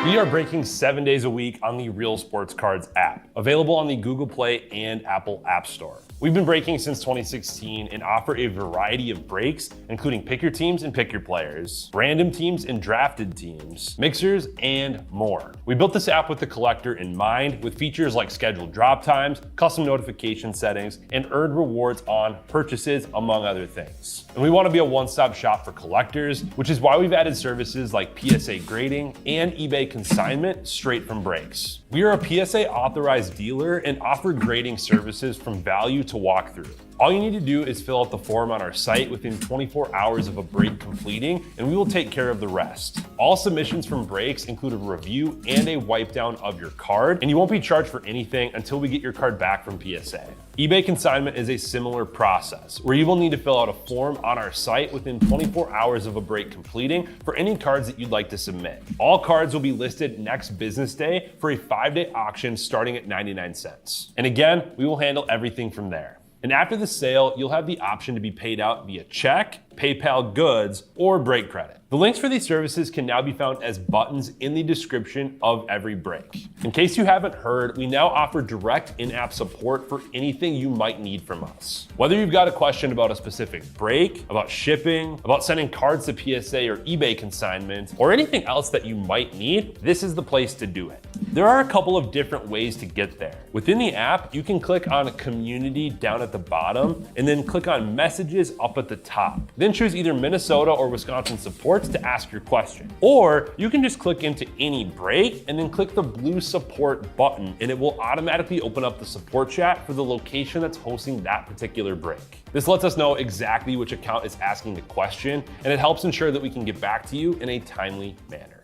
We are breaking 7 days a week on the Real Sports Cards app, available on the Google Play and Apple App Store. We've been breaking since 2016 and offer a variety of breaks, including pick your teams and pick your players, random teams and drafted teams, mixers, and more. We built this app with the collector in mind, with features like scheduled drop times, custom notification settings, and earned rewards on purchases, among other things. And we want to be a one-stop shop for collectors, which is why we've added services like PSA grading and eBay consignment straight from breaks. We are a PSA authorized dealer and offer grading services from value to walkthrough. All you need to do is fill out the form on our site within 24 hours of a break completing, and we will take care of the rest. All submissions from breaks include a review and a wipe down of your card, and you won't be charged for anything until we get your card back from PSA. eBay consignment is a similar process, where you will need to fill out a form on our site within 24 hours of a break completing for any cards that you'd like to submit. All cards will be listed next business day for a 5-day auction starting at 99 cents. And again, we will handle everything from there. And after the sale, you'll have the option to be paid out via check, PayPal goods, or break credit. The links for these services can now be found as buttons in the description of every break. In case you haven't heard, we now offer direct in-app support for anything you might need from us. Whether you've got a question about a specific break, about shipping, about sending cards to PSA or eBay consignment, or anything else that you might need, this is the place to do it. There are a couple of different ways to get there. Within the app, you can click on Community down at the bottom, and then click on Messages up at the top. Then choose either Minnesota or Wisconsin supports to ask your question. Or you can just click into any break and then click the blue support button, and it will automatically open up the support chat for the location that's hosting that particular break. This lets us know exactly which account is asking the question, and it helps ensure that we can get back to you in a timely manner.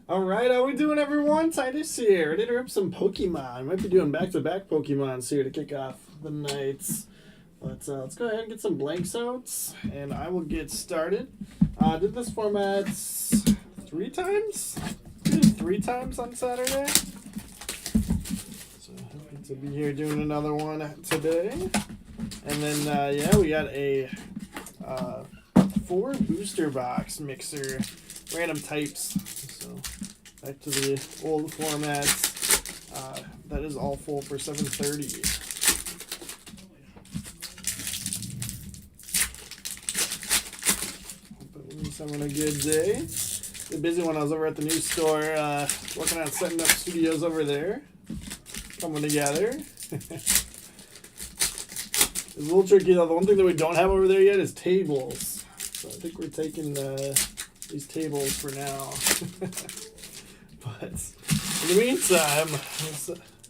Alright, how we doing, everyone? Titus here, ready to rip some Pokemon. Might be doing back-to-back Pokemons here to kick off the nights. But let's go ahead and get some blanks out, and I will get started. Did this format 3 times? Did it 3 times on Saturday. So happy to be here doing another one today. And then, yeah, we got a 4 booster box mixer, random types. So back to the old formats. That is all full for $7.30. Hope at least having a good day. The busy one. I was over at the new store, working on setting up studios over there. Coming together. It's a little tricky though. The one thing that we don't have over there yet is tables. So I think we're taking these tables for now. But in the meantime,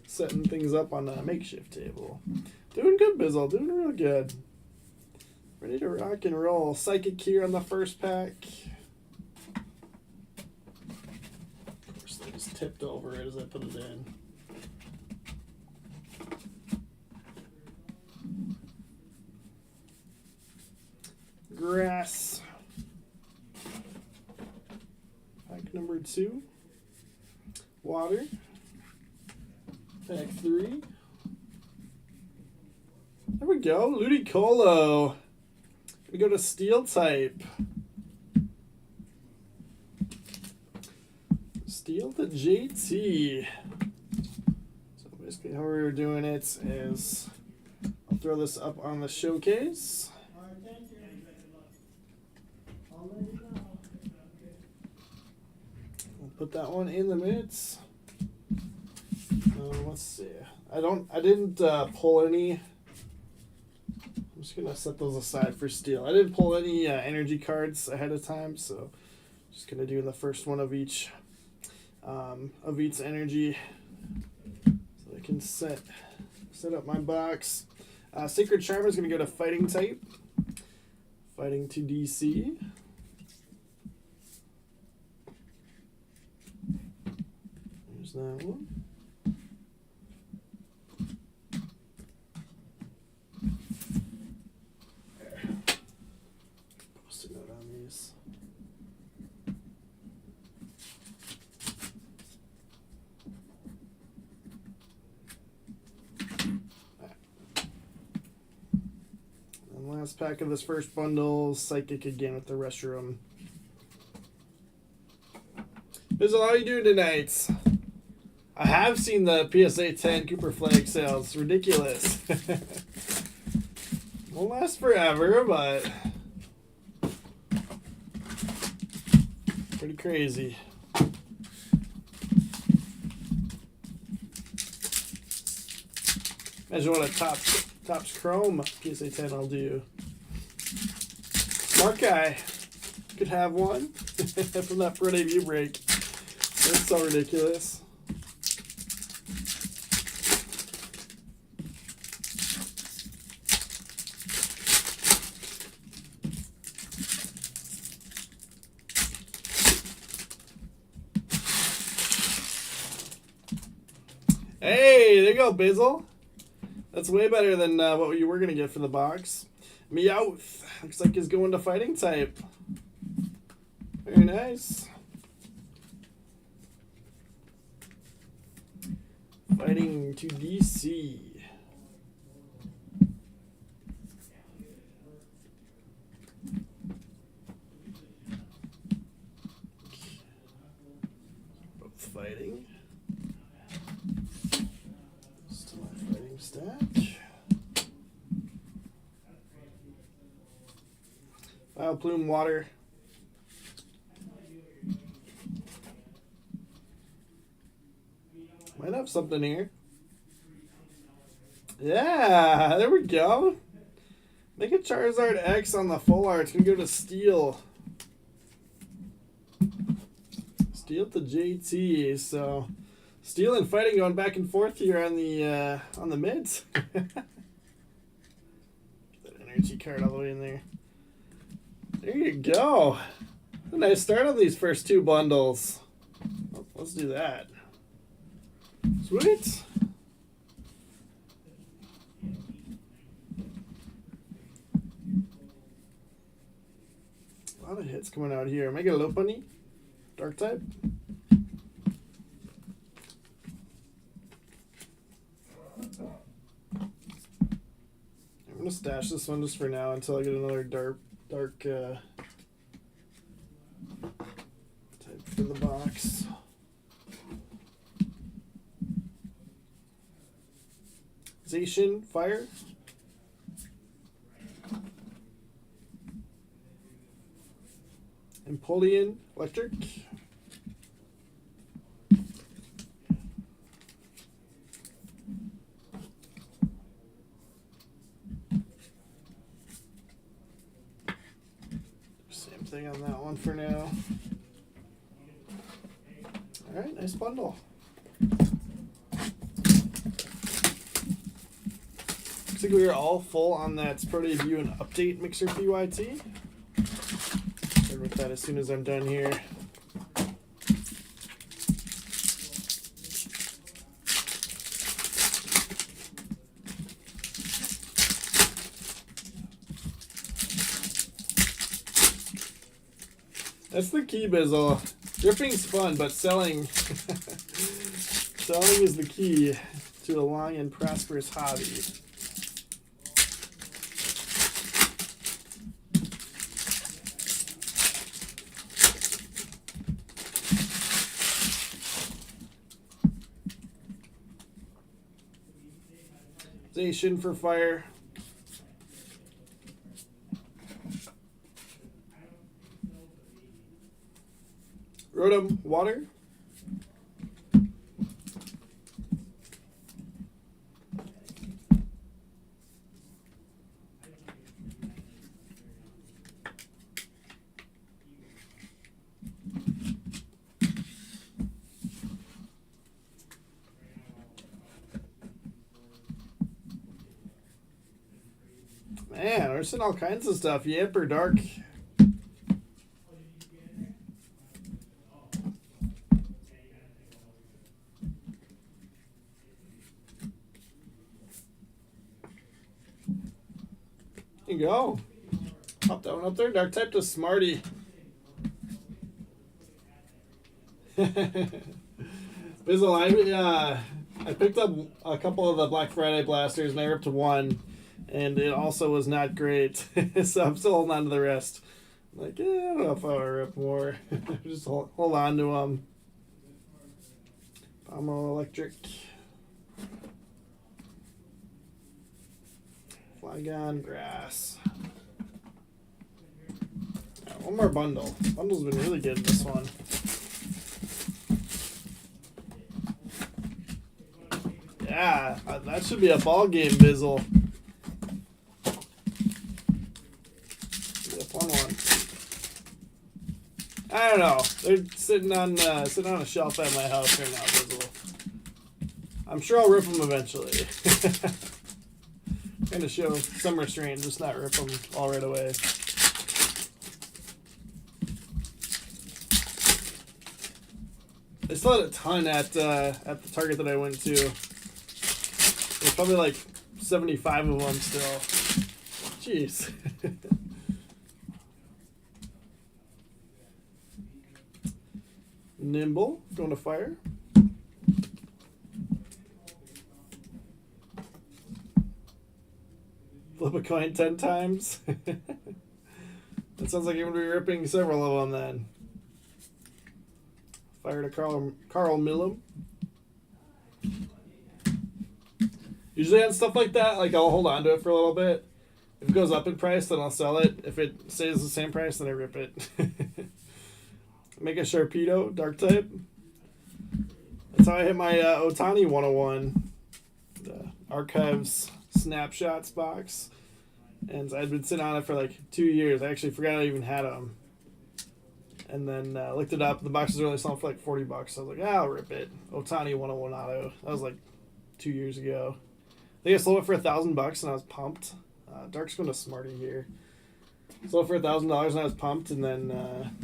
setting things up on a makeshift table. Doing good, Bizzle. Doing real good. Ready to rock and roll. Psychic here on the first pack. Of course, they just tipped over it as I put it in. Grass. Pack number 2. Water. Pack 3. There we go. Ludicolo. We go to Steel type. Steel to JT. So basically how we're doing it is I'll throw this up on the showcase. Put that one in the midst. Let's see. I didn't pull any. I'm just gonna set those aside for steel. I didn't pull any energy cards ahead of time, so just gonna do the first one of each energy, so I can set up my box. Sacred Charm is gonna go to Fighting type. Fighting to DC. There's that one. There. Post a note on these. Last pack of this first bundle, Psychic again with the restroom. Bizzle, how are you doing tonight? I have seen the PSA 10 Cooper Flag sales. It's ridiculous. Won't last forever, but pretty crazy. Imagine what a Topps Chrome PSA 10 will do. Smart guy. Could have one from that pro debut break. That's so ridiculous. Hey, there you go, Bizzle. That's way better than what you were going to get for the box. Meowth. Looks like he's going to fighting type. Very nice. Fighting to DC. Both fighting. Just my fighting stack. Plume water. Might have something here. Yeah, there we go. Make a Charizard X on the full art. It's gonna go to Steel. Steel to JT. So Steel and Fighting going back and forth here on the mids. Get that energy card all the way in there. There you go. A nice start on these first two bundles. Let's do that. Sweet. A lot of hits coming out here. Mega Lopunny, Dark type. I'm gonna stash this one just for now until I get another dark type for the box. Zacian Fire. Empoleon Electric. Same thing on that one for now. Alright, nice bundle. Looks like we are all full on that Pro Debut and Update Mixer PYT. Start with that as soon as I'm done here. That's the key, Bizzle. Dripping's fun, but selling selling is the key to a long and prosperous hobby. Zacian for Fire. Rotom Water. Man, we're seeing all kinds of stuff. Yip or dark. There you go. Pop that one up there. Dark type to Smarty. Bizzle, I picked up a couple of the Black Friday blasters and I ripped one, and it also was not great. So I'm still holding on to the rest. I'm like, I don't know if I'll rip more. Just hold on to them. Phantasmal Electric. Flygon Grass. One more bundle. Bundle's been really good in this one. Yeah, that should be a ball game, Bizzle. Fun one. I don't know. They're sitting on a shelf at my house right now, Bizzle. I'm sure I'll rip them eventually. Kind of show some restraint, just not rip them all right away. I still had a ton at the Target that I went to. There's probably like 75 of them still. Jeez. Nimble, going to fire. Flip a coin 10 times. That sounds like you're going to be ripping several of them then. Fire to Carl Millum. Usually on stuff like that, like I'll hold on to it for a little bit. If it goes up in price, then I'll sell it. If it stays the same price, then I rip it. Make a Sharpedo, dark type. That's how I hit my Otani 101. The Archives Snapshots box. And I'd been sitting on it for like 2 years. I actually forgot I even had them. And then looked it up. The boxes are only selling for like $40. So I was like, I'll rip it. Otani 101 auto. That was like 2 years ago. I think I sold it for $1,000 and I was pumped. Dark's going to Smarty here. Sold it for $1,000 and I was pumped. And then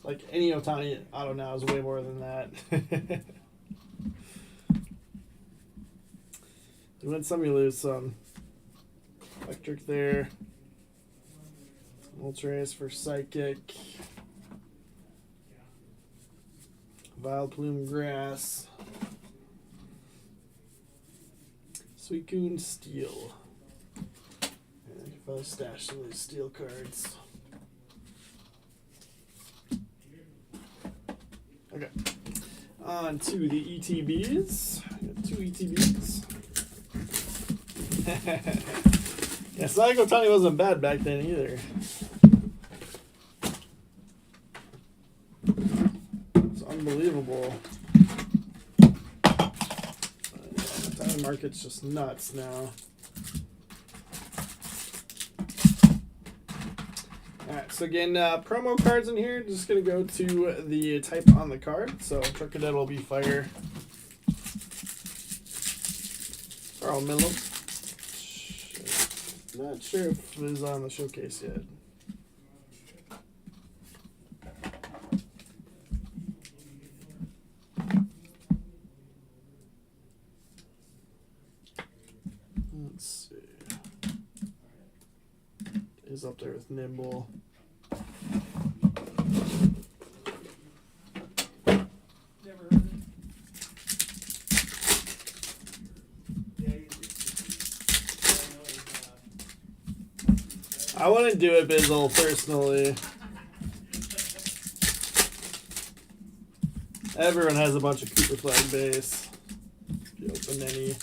like any Otani auto now is way more than that. You win some, you lose some. Electric there. Moltres for Psychic. Vile Plume Grass. Suicune Steel. And if I stash some of these steel cards. Okay. On to the ETBs. I got 2 ETBs. Yeah, Psycho Tony wasn't bad back then either. It's unbelievable. The time market's just nuts now. Alright, so again, promo cards in here. Just going to go to the type on the card. So Truckadead will be Fire. Carl Miller. Not sure if it is on the showcase yet. Let's see. Is up there with Nimble. Never heard of it. I wouldn't do it, Bizzle, personally. Everyone has a bunch of Cooper Flag base. If you open any.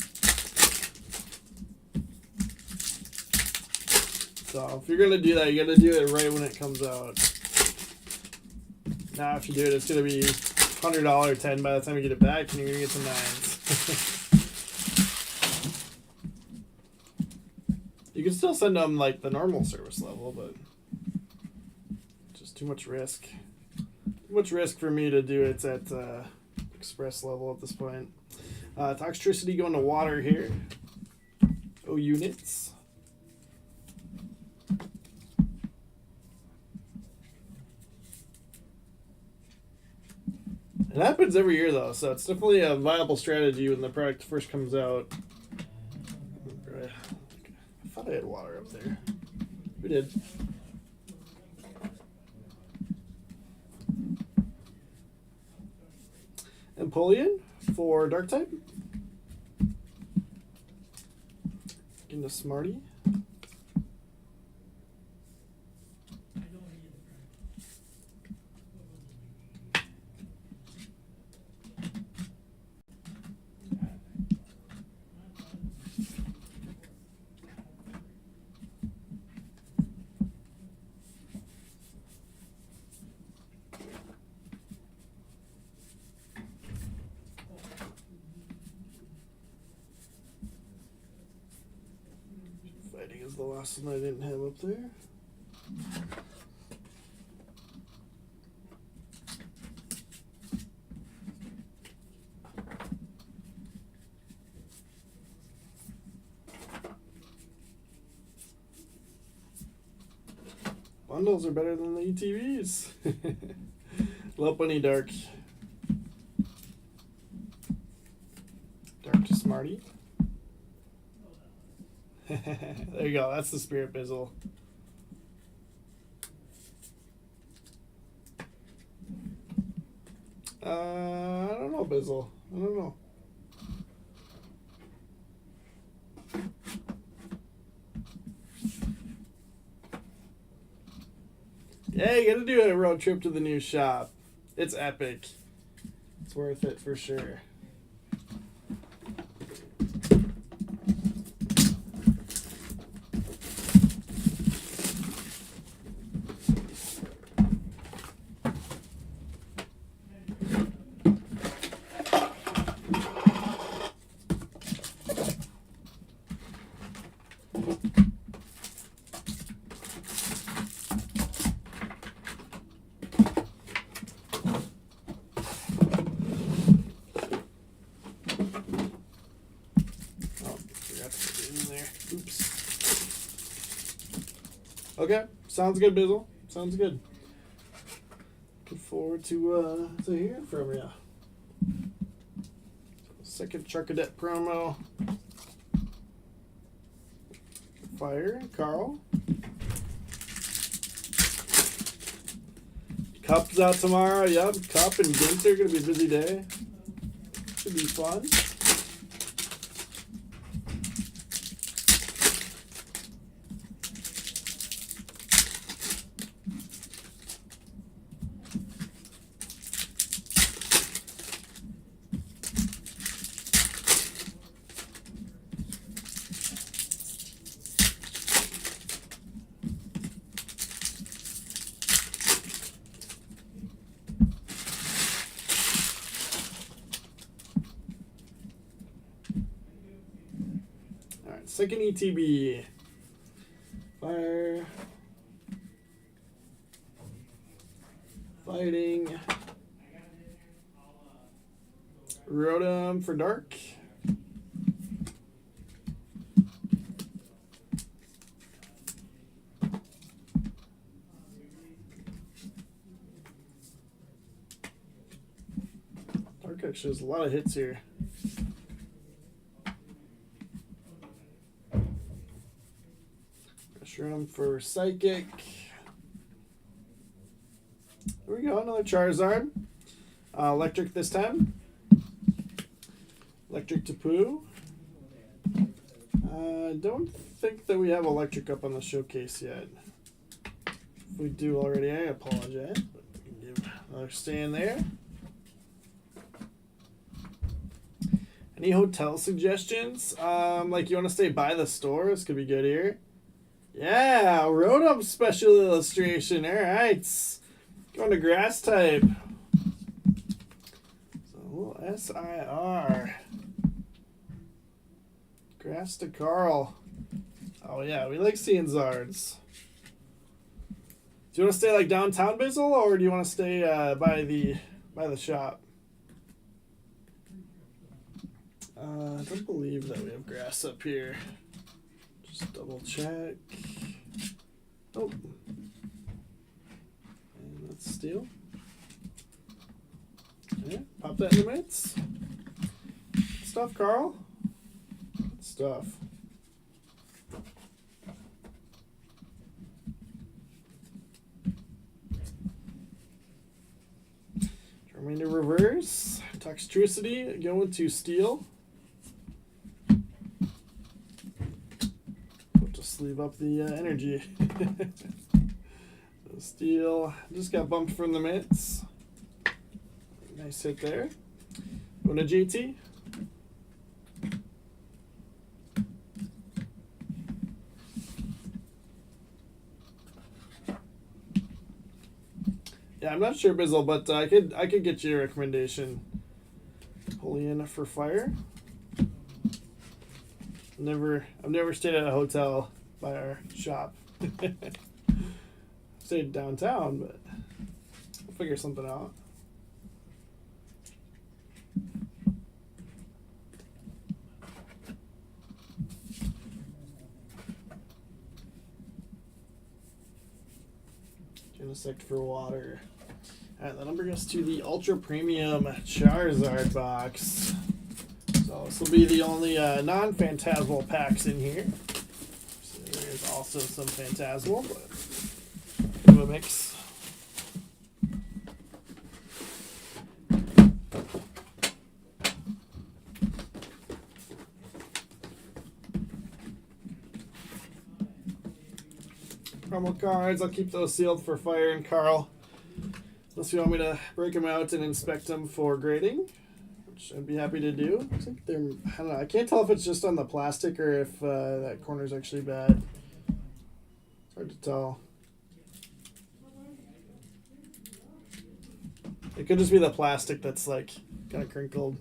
So if you're gonna do that, you gotta do it right when it comes out. Now if you do it, it's gonna be $100 10 by the time you get it back, and you're gonna get the 9s. You can still send them like the normal service level, but just too much risk. Too much risk for me to do it at express level at this point. Toxtricity going to water here. Oh, units. It happens every year though, so it's definitely a viable strategy when the product first comes out. I thought I had water up there. We did. Empoleon for Dark type. Into Smarty. Fighting is the last one I didn't have up there. Bundles are better than the ETBs. Lopunny Dark. Dark to Smarty. There you go. That's the Spirit Bizzle. I don't know, Bizzle. I don't know. Yeah, you gotta do a road trip to the new shop. It's epic. It's worth it for sure. Okay, sounds good, Bizzle. Sounds good. Looking forward to hearing from you. Second Charcadet promo. Fire, Carl. Cup's out tomorrow. Yep, Cup and Ginter gonna be a busy day. Should be fun. Second ETB. Fire. Fighting. Rotom for Dark. Dark actually has a lot of hits here. Room for Psychic. There we go, another Charizard. Electric this time. Electric Tapu. I don't think that we have Electric up on the showcase yet. If we do already, I apologize. But we can give another stand there. Any hotel suggestions? Like you want to stay by the store? This could be good here. Yeah, Rotom special illustration. All right, going to grass type. So a little SIR. Grass to Carl. Oh yeah, we like seeing Zards. Do you want to stay like downtown, Bizzle, or do you want to stay by the shop? I don't believe that we have grass up here. Just double check. Oh. And that's steel. Okay. that in the mitts. Stuff, Carl. Stuff. Remainder reverse. Toxtricity going to steel. To sleeve up the energy. Steel just got bumped from the mitts. Nice hit there. Going to JT. Yeah, I'm not sure, Bizzle, but I could get you a recommendation. Holy in for fire. I've never stayed at a hotel by our shop. Stayed downtown, but we'll figure something out. Genesect for water. Alright, that number goes to the Ultra Premium Charizard box. So this will be the only non-Phantasmal packs in here. So there's also some Phantasmal, but bit of a mix. Promo cards, I'll keep those sealed for Fire and Carl. Unless you want me to break them out and inspect them for grading, which I'd be happy to do. I think they're, I don't know, I can't tell if it's just on the plastic or if that corner's actually bad. It's hard to tell. It could just be the plastic that's like kind of crinkled.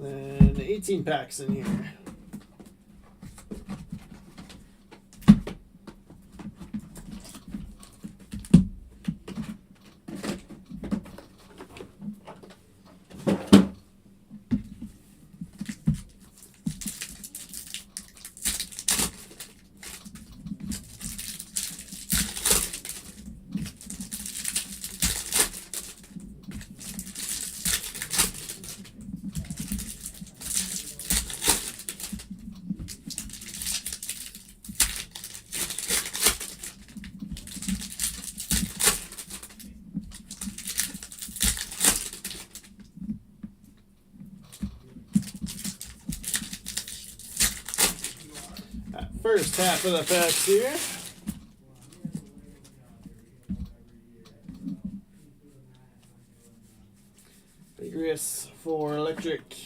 And then 18 packs in here. First half of the packs here. Vigorous for electric.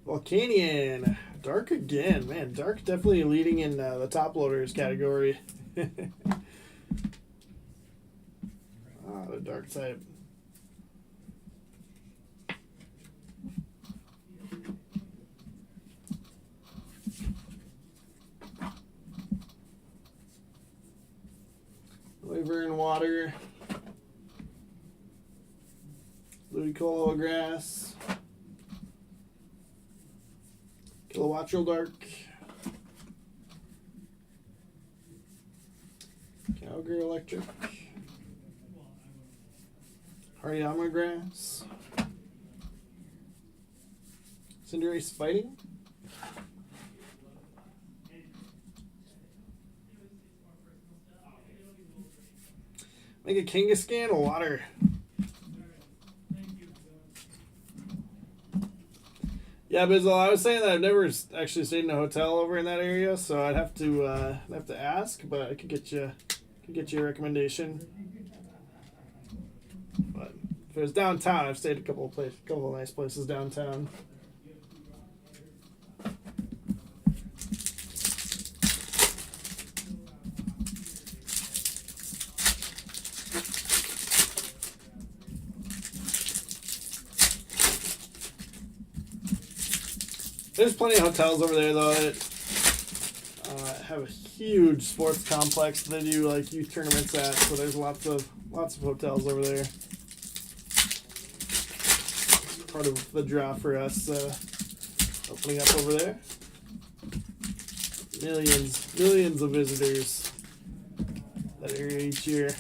Volcanion. Dark again. Man, Dark definitely leading in the top loaders category. The Dark type. Wyvern Water, Ludicolo Grass, Kilowattrel Dark, Calgary Electric, Hariyama Grass, Cinderace Fighting, make a Kangaskhan Water. Yeah, Bizzle, I was saying that I've never actually stayed in a hotel over in that area, so I'd have to ask, but I could get you a recommendation. But if it was downtown, I've stayed a couple of nice places downtown. There's plenty of hotels over there though that have a huge sports complex that they do like youth tournaments at. So there's lots of hotels over there. Part of the draw for us opening up over there. Millions of visitors that area each year.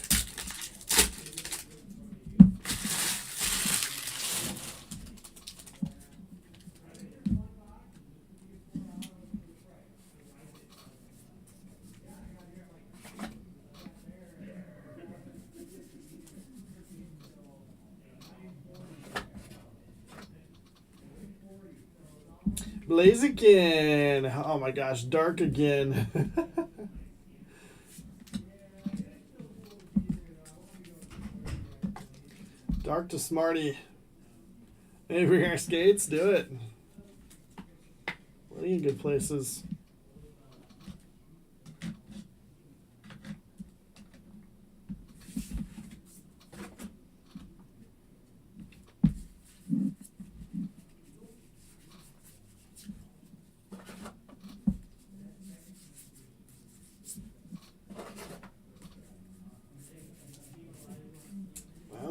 Blaziken. Oh my gosh, dark again. Dark to Smarty. Maybe our skates, do it. Plenty of good places.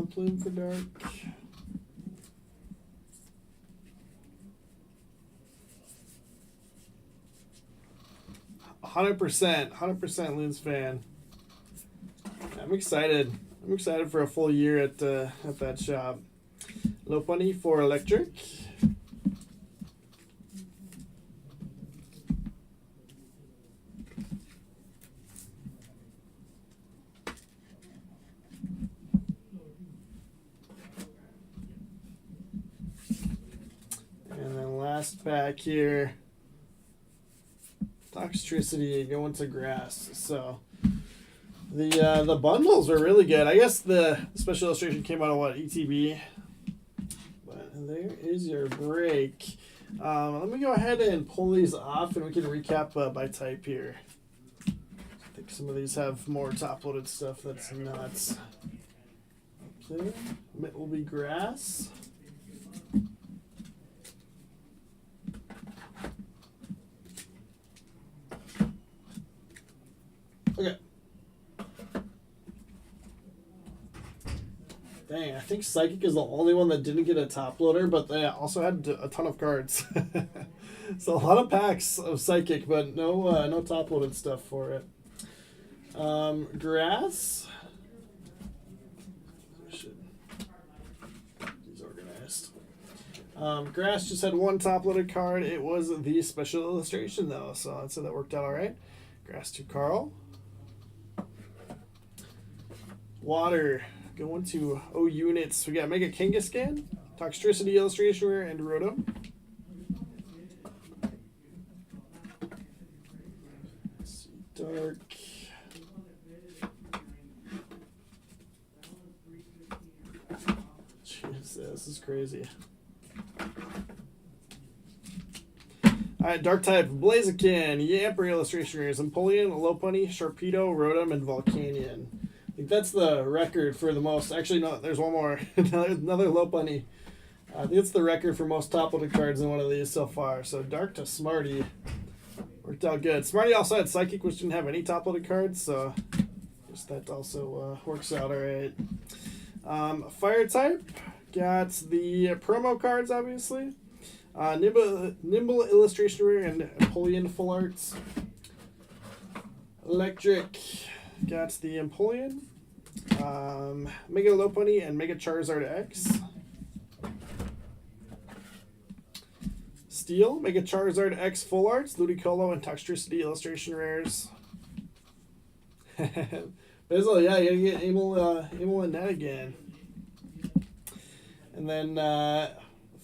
Plume for dark. 100% Loons fan. I'm excited. I'm excited for a full year at that shop. Low Bunny for electric. And then last pack here, Toxtricity going to grass. So the bundles were really good. I guess the special illustration came out of what, ETB? But there is your break. Let me go ahead and pull these off and we can recap by type here. I think some of these have more top-loaded stuff that's nuts. Up there, it will be grass. Okay. Dang, I think Psychic is the only one that didn't get a top loader, but they also had a ton of cards. So a lot of packs of Psychic, but no top loaded stuff for it. Grass. Should he's organized. Grass just had one top loaded card. It was the special illustration though, so I'd say that worked out all right. Grass to Carl. Water, going to O units. We got Mega Kangaskhan, Toxtricity Illustration Rare, and Rotom. Let's see, dark. Jeez, this is crazy. Alright, dark type, Blaziken, Yamper Illustration Rares, Empoleon, Lopunny, Sharpedo, Rotom, and Volcanion. I think that's the record for the most. Actually, no, there's one more. Another Lopunny. I think it's the record for most top-loaded cards in one of these so far. So Dark to Smarty worked out good. Smarty also had Psychic, which didn't have any top-loaded cards, so just that also works out all right. Fire type, got the promo cards, obviously. Nimble Illustration Rare and Empoleon Full Arts. Electric, got the Empoleon. Mega Lopunny and Mega Charizard X. Steel, Mega Charizard X Full Arts, Ludicolo, and Toxtricity Illustration Rares. Bizzle, yeah, you gotta get Emil and that again. And then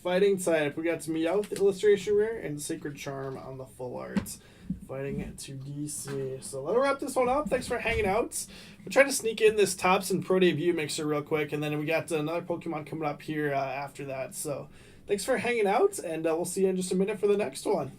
Fighting type, we got Meowth Illustration Rare and Sacred Charm on the Full Arts. Fighting to DC. So that'll wrap this one up. Thanks for hanging out. We'll try to sneak in this Topps and Pro Debut mixer real quick, and then we got another Pokemon coming up here after that. So thanks for hanging out, and we'll see you in just a minute for the next one.